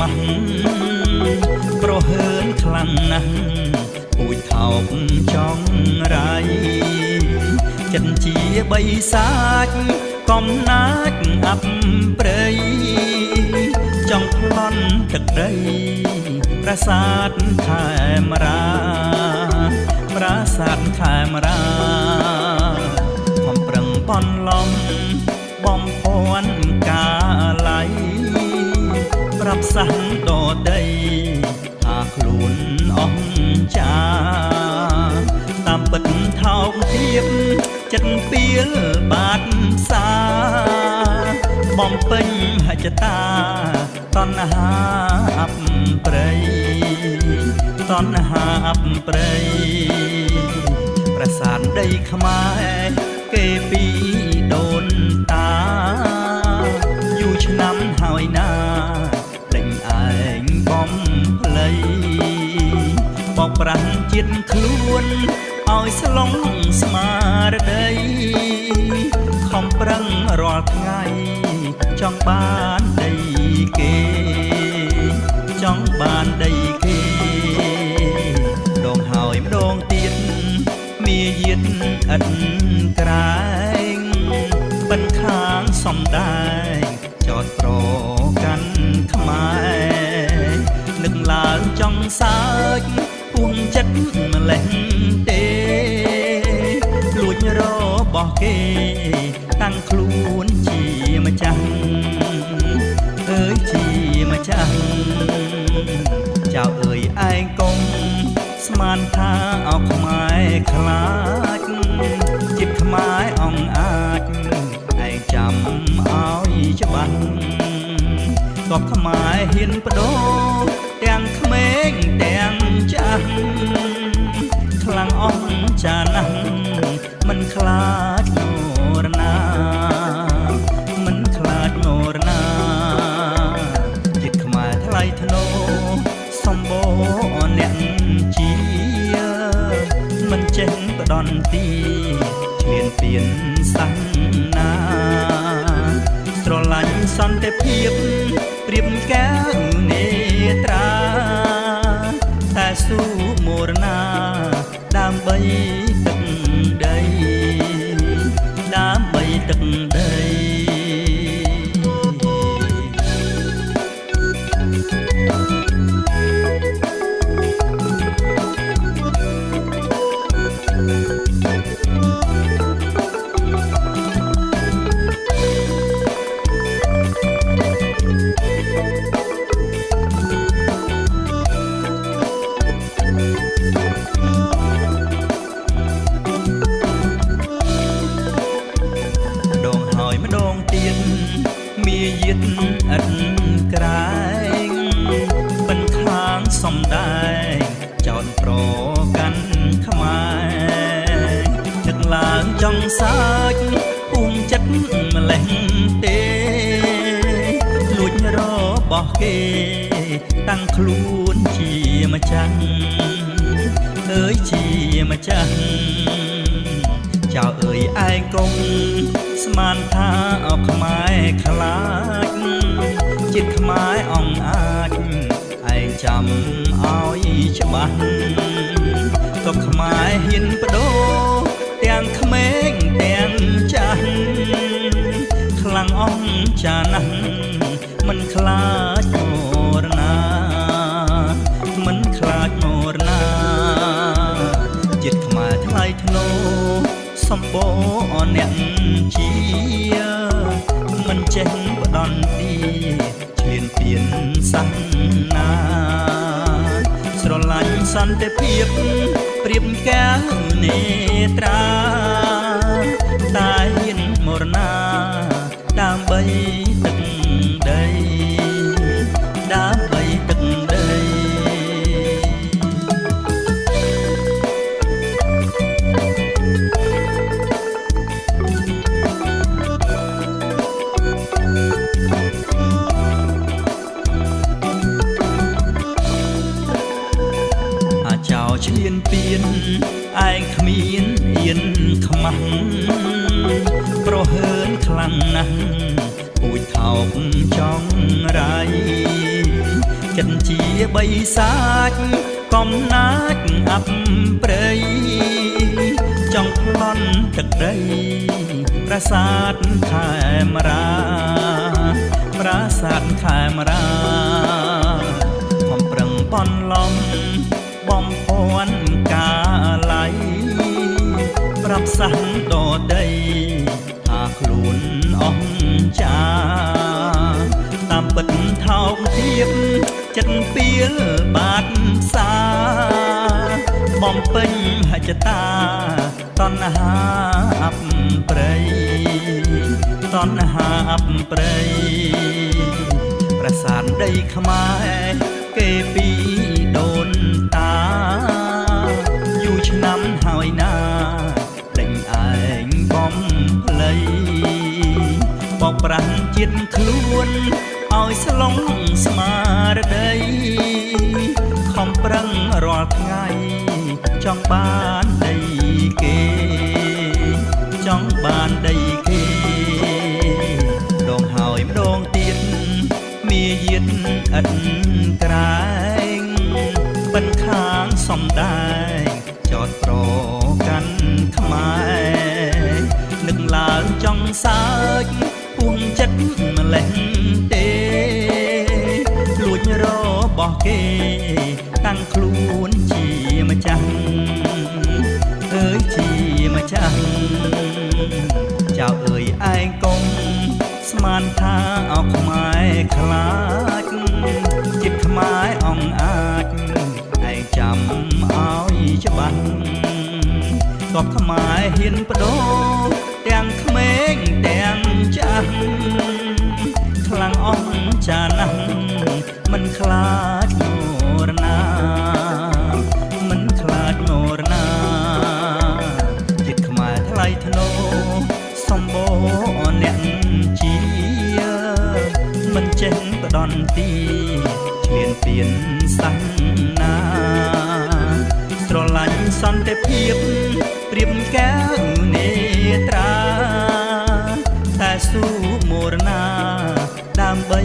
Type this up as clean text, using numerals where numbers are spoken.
ម៉ាស់ប្រហើនខ្លាំងណាស់ពូជថោកចង់រៃចិនជាបីសាច់កំណាចអាប់ព្រៃចង់ប្លន់ទឹកដីប្រាសាទខេមរាប្រាសាទខេមរាខំប្រឹងបន់ឡំបំភ័ណ្ឌកាល័យប្រាប់សាំងដដីថាខ្លួនអស់ចាតាមពិតថោកទៀបចិត្តពៀលបាត់សាបំពេញហច្ចតាតណ្ហាអប់ព្រៃតណ្ហាអប់ព្រៃប្រាសាទដីខ្មែរគេពីដូនតាយូរឆ្នាំហើយណាលេងឯងបំភ្លៃបោកប្រាស់ជាតិខ្លួនឲ្យស្លងស្មារតីខំប្រឹងរាល់ថ្ងៃចង់បានដីគេចង់បានដីគេដងហើយម្ដងទៀតមាយាទឥតក្រែងបិណ្ឌខាងសំដែងចោតប្រកាន់ខ្មែរនឹកឡើងចង់សើចពួងចិត្តម្លេះទេលួចរបស់គេតាំងខ្លួនជាម្ចាស់អើយជាម្ចាស់ចៅអើយឯងកុំស្មានថាអោខ្មែរខ្លាចជាតិខ្មែរអង្អាចឯងចាំឲ្យច្បាស់ទ័ពខ្មែរហ៊ានបដូរទាំងក្មេងទាំងចាស់ខ្លាំងអស់ចាណាស់មិនខ្លាចនរណាមិនខ្លាចនរណាជាតិខ្មែរថ្លៃថ្នូរសម្បូរអ្នកជាមិនចេះផ្ដន់ទីឈ្លានពានសាសនាស្រឡាញ់សន្តិភាពព្រៀបកែវនេត្រាតែស៊ូមរណាដើម្បីទឹកដីដើម្បីទឹកដីម្ដងទៀតមាយាទឥតក្រែងបិណ្ឌខាងសំដែងចោតប្រកាន់ខ្មែរនឹកឡើងចង់សើចពួងចិត្តម្លេះទេលួចរបស់គេតាំងខ្លួនជាម្ចាស់អើយជាម្ចាស់ចៅអើយឯងកុំស្មានថាអោខ្មែរខ្លាចជាតិខ្មែរអង្អាចឯងចាំឲ្យច្បាស់ទ័ពខ្មែរហ៊ានបដូរទាំងក្មេងទាំងចាស់ខ្លាំងអស់ចាណាស់មិនខ្លាចនរណាមិនខ្លាចនរណាជាតិខ្មែរថ្លៃថ្នូរសម្បូរអ្នកជាមិនចេះផ្ដន់ទីឈ្លានពានសាសនាស្រឡាញ់សន្តិភាពព្រៀបកែវនេត្រាតែហ៊ានមរណាដើម្បីទឹកដីដើម្បីទឹកដី ឈ្លានពានឯងគ្មានអៀនខ្មាស់ប្រហើនខ្លាំងណាស់ពូជ ចិត្តជាបីសាច់កំណាចអាប់ព្រៃចង់ប្លន់ទឹកដីប្រាសាទខេមរាប្រាសាទខេមរាខំប្រឹងបន់លំបំពាន់កាល័យប្រាប់សាំដដីថាខ្លួនអស់ចាតាមពិតថោកទាបចិត្តពៀលបាត់សាបំពេញហច្ចតាតណ្ហាអប់ព្រៃតណ្ហាអប់ព្រៃប្រាសាទដីខ្មែរគេពីដូនតាយូរឆ្នាំហើយណាដេញឯងបំភ្លៃបោកប្រាស់ជាតិខ្លួនឲ្យស្លងស្មារតីខំប្រឹងរាល់ថ្ងៃចង់បានដីគេចង់បានដីគេដងហើយម្ដងទៀតមាយាទឥតក្រែងបិណ្ឌខាងសំដែងចោតប្រកាន់ខ្មែរនឹកឡើងចង់សើចពួងចិត្តម្លេះទេលួចរបស់គេតាំងខ្លួនជាម្ចាស់អើយជាម្ចាស់ចៅអើយឯងកុំស្មានថាអោខ្មែរខ្លាចចិត្តខ្មែរអង្អាចឯងចាំឲ្យច្បាស់កបខ្មែរហ៊ានបដូរទាំងក្មេងទាំងចាស់ខ្លាំងអស់ចាណាស់មិនខ្លាចនរណាមិនខ្លាចនរណាចិត្តខ្មែរថ្លៃថ្នូរសម្បូរអ្នកជាមិនចេះផ្ដន់ទីឈ្លានពានសាសនាស្រឡាញ់សន្តិភាពព្រៀបកែវនេត្រាតែស៊ូមរណាដើម្បី